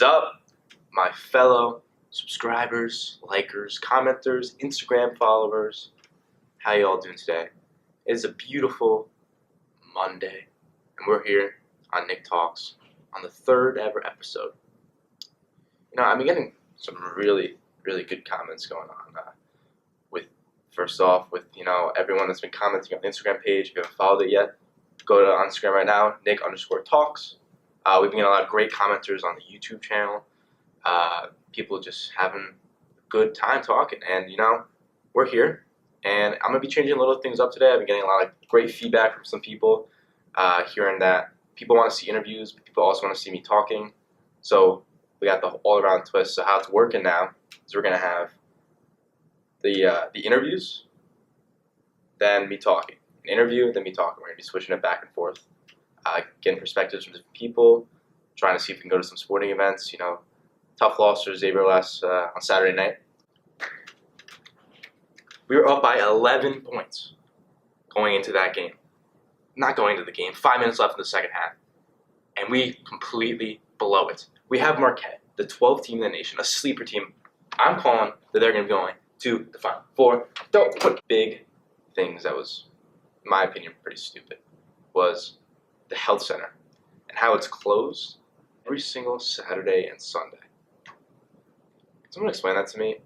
is up, my fellow subscribers, likers, commenters, Instagram followers? How y'all doing today? It is a beautiful Monday, and we're here on Nick Talks on the third ever episode. I've been getting some really good comments going on. First off, with everyone that's been commenting on the Instagram page. If you haven't followed it yet, go to Instagram right now, Nick_Talks. We've been getting a lot of great commenters on the YouTube channel. People just having a good time talking, and we're here. And I'm gonna be changing little things up today. I've been getting a lot of great feedback from some people, hearing that people want to see interviews, but people also want to see me talking. So we got the all-around twist. So how it's working now is we're gonna have the interviews, then me talking. An interview, then me talking. We're gonna be switching it back and forth, getting perspectives from different people, trying to see if we can go to some sporting events. Tough loss for Xavier last on Saturday night. We were up by 11 points going into that game. Not going into the game, 5 minutes left in the second half. And we completely blow it. We have Marquette, the 12th team in the nation, a sleeper team. I'm calling that they're going to be going to the Final Four. Don't put big things that was, in my opinion, pretty stupid, was the health center and how it's closed every single Saturday and Sunday. Can someone explain that to me?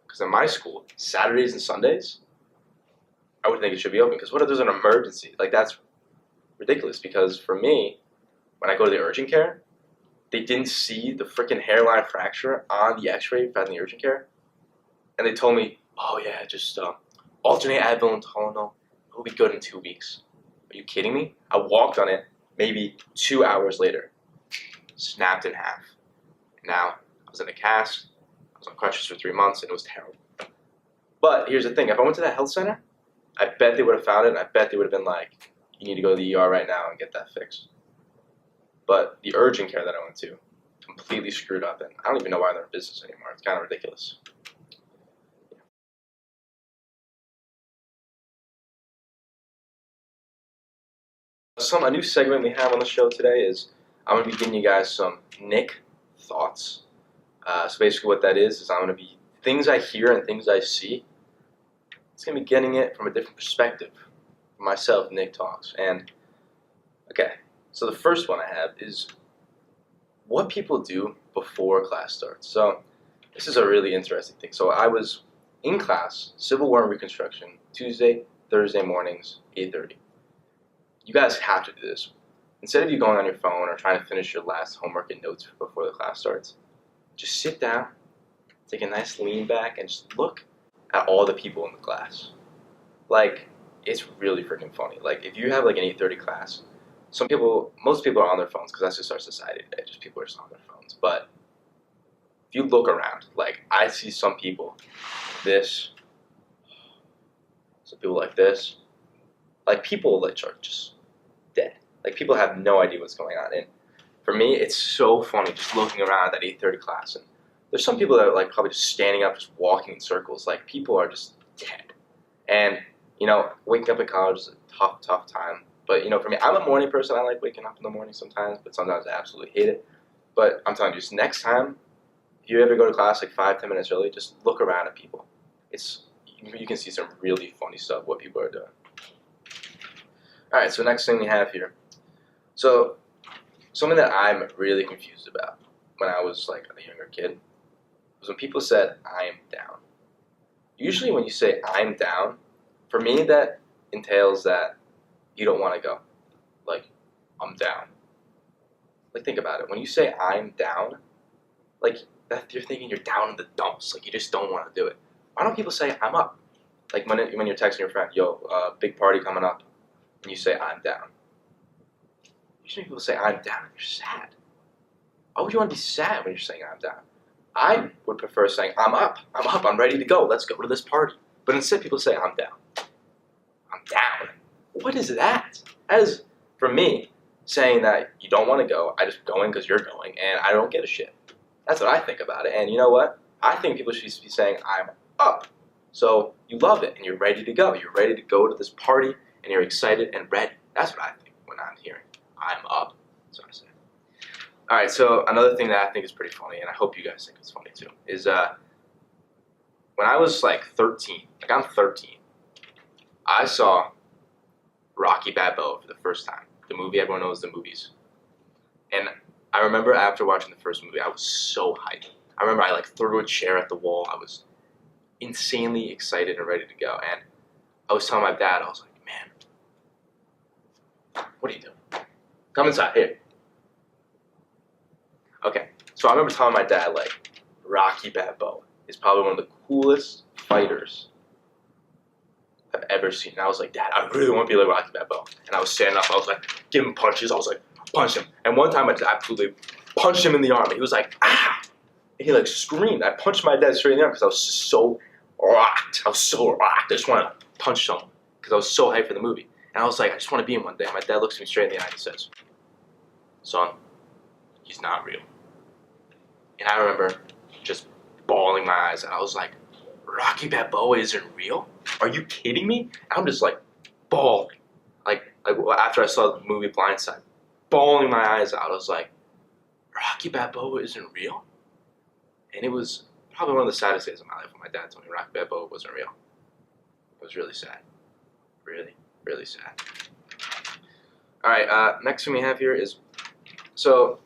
Because in my school, Saturdays and Sundays, I would think it should be open. Because what if there's an emergency? That's ridiculous. Because for me, when I go to the urgent care, they didn't see the freaking hairline fracture on the x-ray found in the urgent care. And they told me, oh yeah, just alternate Advil and Tylenol. It'll be good in 2 weeks. Are you kidding me? I walked on it maybe 2 hours later. Snapped in half. Now, I was in a cast. I was on crutches for 3 months, and it was terrible. But here's the thing. If I went to that health center, I bet they would have found it, and I bet they would have been like, you need to go to the ER right now and get that fixed. But the urgent care that I went to completely screwed up, and I don't even know why they're in business anymore. It's kind of ridiculous. A new segment we have on the show today is I'm going to be giving you guys some Nick thoughts. So basically what that is I'm going to be things I hear and things I see. It's going to be getting it from a different perspective. For myself, Nick Talks. And, okay, so the first one I have is what people do before class starts. So this is a really interesting thing. So I was in class, Civil War and Reconstruction, Tuesday, Thursday mornings, 8:30. You guys have to do this. Instead of you going on your phone or trying to finish your last homework and notes before the class starts, just sit down, take a nice lean back, and just look at all the people in the class. It's really freaking funny. If you have an 8:30 class, most people are on their phones because that's just our society today. Just people are just on their phones. But if you look around, I see some people, some people like this, people are just dead. People have no idea what's going on. And for me, it's so funny just looking around at that 8:30 class. And there's some people that are probably just standing up, just walking in circles. People are just dead. And, waking up in college is a tough time. But, for me, I'm a morning person. I like waking up in the morning sometimes, but sometimes I absolutely hate it. But I'm telling you, just next time, if you ever go to class 5-10 minutes early, just look around at people. You can see some really funny stuff, what people are doing. Alright, so next thing we have here. So, something that I'm really confused about when I was a younger kid was when people said, I'm down. Usually when you say, I'm down, for me that entails that you don't want to go. I'm down. Think about it. When you say, I'm down, you're thinking you're down in the dumps. You just don't want to do it. Why don't people say, I'm up? When you're texting your friend, yo, big party coming up. And you say, I'm down. Usually people say, I'm down, and you're sad. Why would you want to be sad when you're saying, I'm down? I would prefer saying, I'm up, I'm ready to go, let's go to this party. But instead people say, I'm down. I'm down. What is that? As for me, saying that you don't want to go, I just going because you're going, and I don't give a shit. That's what I think about it. And you know what? I think people should be saying, I'm up. So you love it, and you're ready to go. You're ready to go to this party, and you're excited and ready. That's what I think when I'm hearing I'm up. That's what I say. All right, so another thing that I think is pretty funny, and I hope you guys think it's funny too, is when I was like 13, like I'm 13, I saw Rocky Balboa for the first time. The movie, everyone knows the movies. And I remember after watching the first movie, I was so hyped. I remember I like threw a chair at the wall. I was insanely excited and ready to go. And I was telling my dad, I was like, man, what are you doing? Come inside, here. Okay, so I remember telling my dad, like, Rocky Balboa is probably one of the coolest fighters I've ever seen. And I was like, Dad, I really want to be like Rocky Balboa. And I was standing up, I was like, give him punches. I was like, punch him. And one time I just absolutely punched him in the arm. And he was like, ah! And he like screamed. I punched my dad straight in the arm because I was so rocked. I was so rocked. I just wanted to punch someone because I was so hyped for the movie. And I was like, I just want to be him one day. And my dad looks me straight in the eye and says, son, he's not real. And I remember just bawling my eyes out. I was like, Rocky Balboa isn't real? Are you kidding me? And I'm just like bawling. Like after I saw the movie Blindside, bawling my eyes out. I was like, Rocky Balboa isn't real? And it was probably one of the saddest days of my life when my dad told me Rocky Balboa wasn't real. It was really sad. Really, really sad. Alright, next thing we have here is, so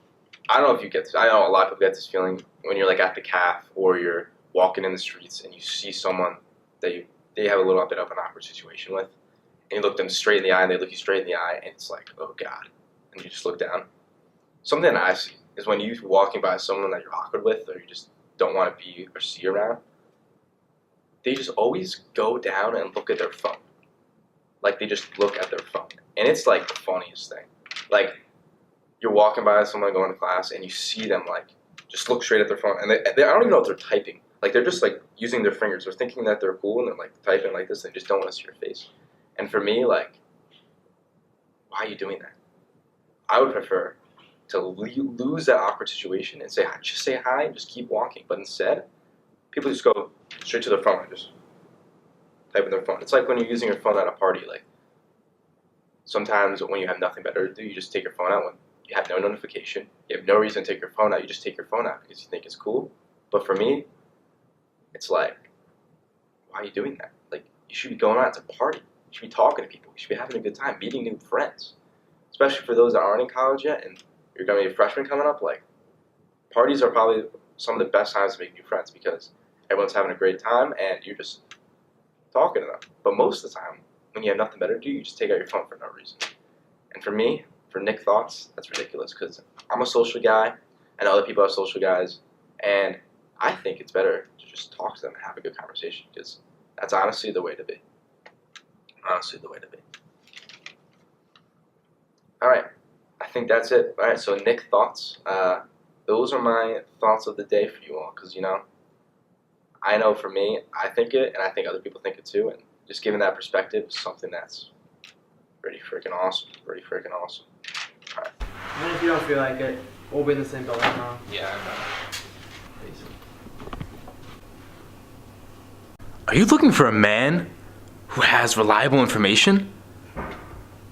I don't know if you get this. I know a lot of people get this feeling when you're like at the calf or you're walking in the streets and you see someone that they have a little bit of an awkward situation with, and you look them straight in the eye and they look you straight in the eye and it's like, oh God, and you just look down. Something that I see is when you're walking by someone that you're awkward with or you just don't want to be or see around, they just always go down and look at their phone. Like they just look at their phone. And it's like the funniest thing. Like you're walking by someone going to class and you see them like just look straight at their phone and they I don't even know if they're typing. Like they're just like using their fingers. They're thinking that they're cool and they're like typing like this. They just don't want to see your face. And for me, like, why are you doing that? I would prefer to lose that awkward situation and just say hi and just keep walking. But instead, people just go straight to their phone and just type in their phone. It's like when you're using your phone at a party. Like sometimes when you have nothing better to do, you just take your phone out when you have no notification. You have no reason to take your phone out. You just take your phone out because you think it's cool. But for me, it's like, why are you doing that? Like, you should be going out to party. You should be talking to people. You should be having a good time, meeting new friends. Especially for those that aren't in college yet and you're going to be a freshman coming up. Like, parties are probably some of the best times to make new friends because everyone's having a great time and you're just talking to them. But most of the time, when you have nothing better to do, you just take out your phone for no reason. And for me, for Nick Thoughts, that's ridiculous because I'm a social guy and other people are social guys. And I think it's better to just talk to them and have a good conversation because that's honestly the way to be. Honestly, the way to be. All right, I think that's it. All right, so Nick Thoughts. Those are my thoughts of the day for you all because, you know, I know for me, I think it, and I think other people think it too. And just giving that perspective is something that's pretty freaking awesome. Pretty freaking awesome. All right. Even if you don't feel like it, we'll be in the same building now. Yeah, I know. Are you looking for a man who has reliable information?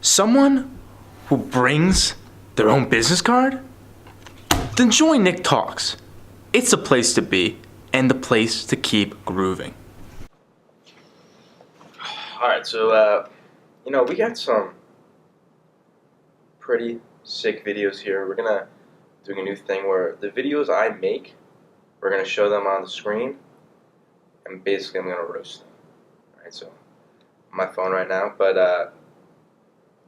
Someone who brings their own business card? Then join Nick Talks. It's the place to be and the place to keep grooving. Alright, so, you know, we got some pretty sick videos here. We're gonna doing a new thing where the videos I make, we're gonna show them on the screen. And basically I'm going to roast them. Alright, so on my phone right now. But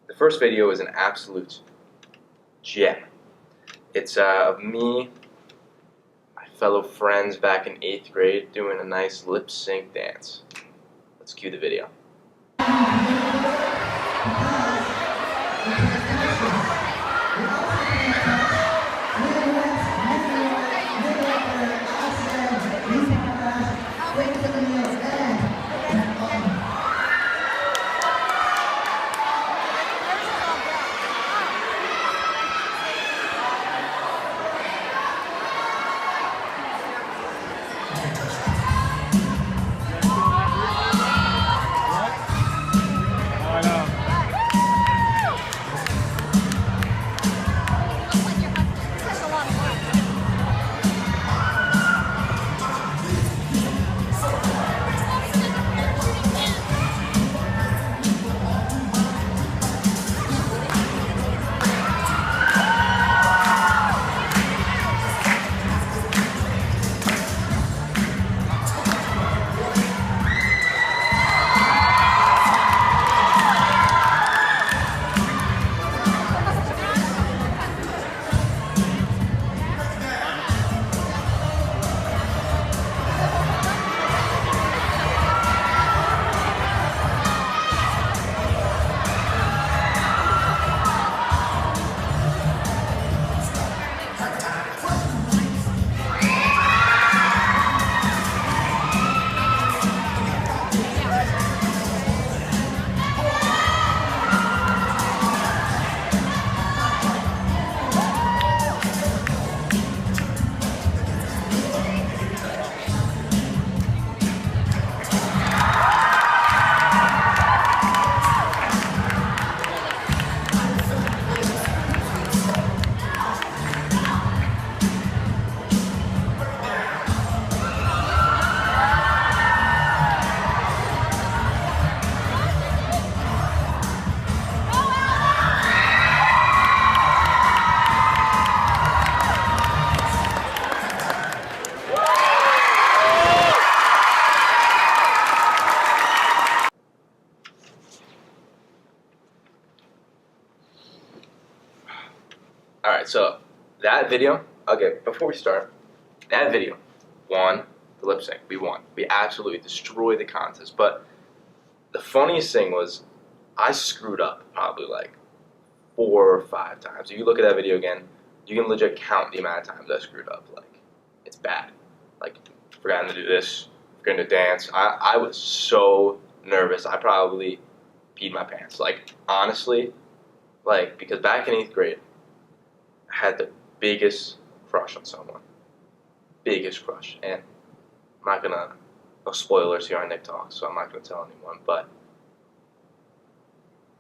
the first video is an absolute gem. It's of me, my fellow friends back in 8th grade doing a nice lip sync dance. Let's cue the video. So that video. Okay, before we start, that video won the lip sync. We won. We absolutely destroyed the contest. But the funniest thing was, I screwed up probably like 4 or 5 times. If you look at that video again, you can legit count the amount of times I screwed up. Like, it's bad. Like, forgotten to do this, forgetting to dance. I was so nervous. I probably peed my pants. Like, honestly, like, because back in 8th grade, I had the biggest crush on someone. Biggest crush. And I'm not gonna, no spoilers here on Nick Talk, so I'm not gonna tell anyone, but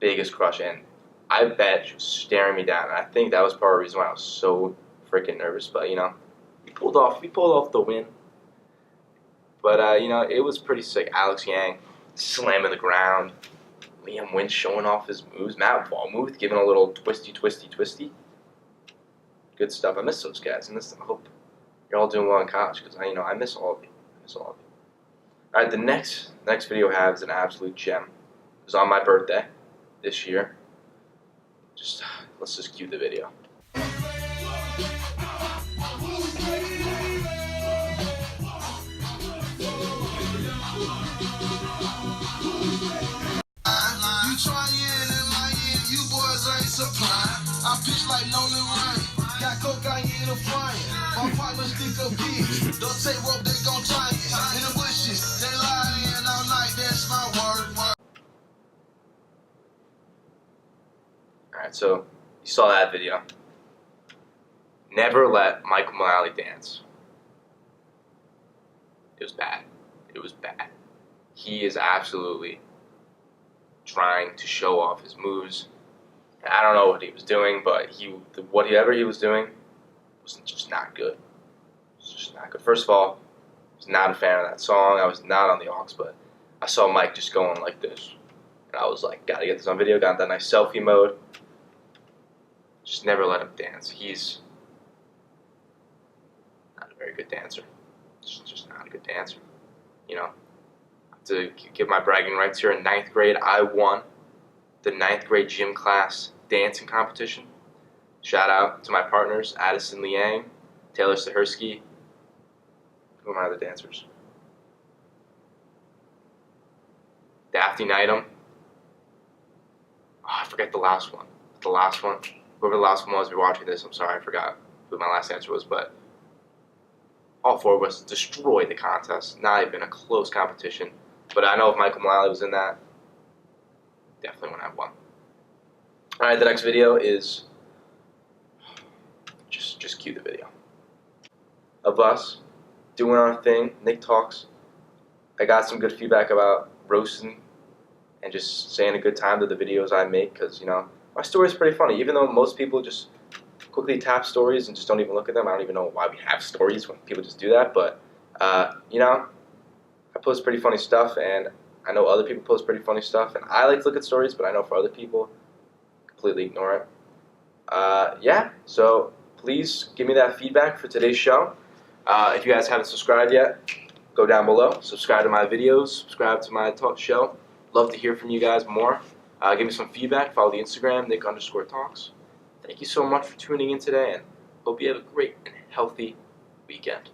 biggest crush. And I bet she was staring me down. And I think that was part of the reason why I was so freaking nervous. But, you know, we pulled off the win. But, you know, it was pretty sick. Alex Yang slamming the ground. Liam Wynn showing off his moves. Matt Walmuth giving a little twisty. Good stuff. I miss those guys. I hope you're all doing well in college because I miss all of you. All right, the next video I have is an absolute gem. It was on my birthday this year. Let's just cue the video. I pitch like Nolan Ryan. Got cocaine in a frying. My partner stick up kids. Don't say rope, they gon' try it. In the bushes, they lying all night. That's my word. Alright, so you saw that video. Never let Michael Mullally dance. It was bad. It was bad. He is absolutely trying to show off his moves. I don't know what he was doing, but whatever he was doing was just not good. It was just not good. First of all, I was not a fan of that song. I was not on the aux, but I saw Mike just going like this. And I was like, gotta get this on video. Got that nice selfie mode. Just never let him dance. He's not a very good dancer. Just not a good dancer. You know, to give my bragging rights here, in 9th grade, I won the 9th grade gym class dancing competition. Shout out to my partners, Addison Liang, Taylor Sahirsky. Who are my other dancers? Daphne Knightham. Oh, I forget the last one. Whoever the last one was, if you're watching this, I'm sorry, I forgot who my last answer was, but all 4 of us destroyed the contest. Not even a close competition. But I know if Michael Mullally was in that, definitely would have won. Alright, the next video is just cue the video of us doing our thing. Nick Talks. I got some good feedback about roasting and just saying a good time to the videos I make because, you know, my story is pretty funny. Even though most people just quickly tap stories and just don't even look at them. I don't even know why we have stories when people just do that. But, you know, I post pretty funny stuff, and I know other people post pretty funny stuff. And I like to look at stories, but I know for other people, completely ignore it. Yeah, so please give me that feedback for today's show. If you guys haven't subscribed yet, go down below. Subscribe to my videos. Subscribe to my talk show. Love to hear from you guys more. Give me some feedback. Follow the Instagram, Nick_Talks. Thank you so much for tuning in today, and hope you have a great and healthy weekend.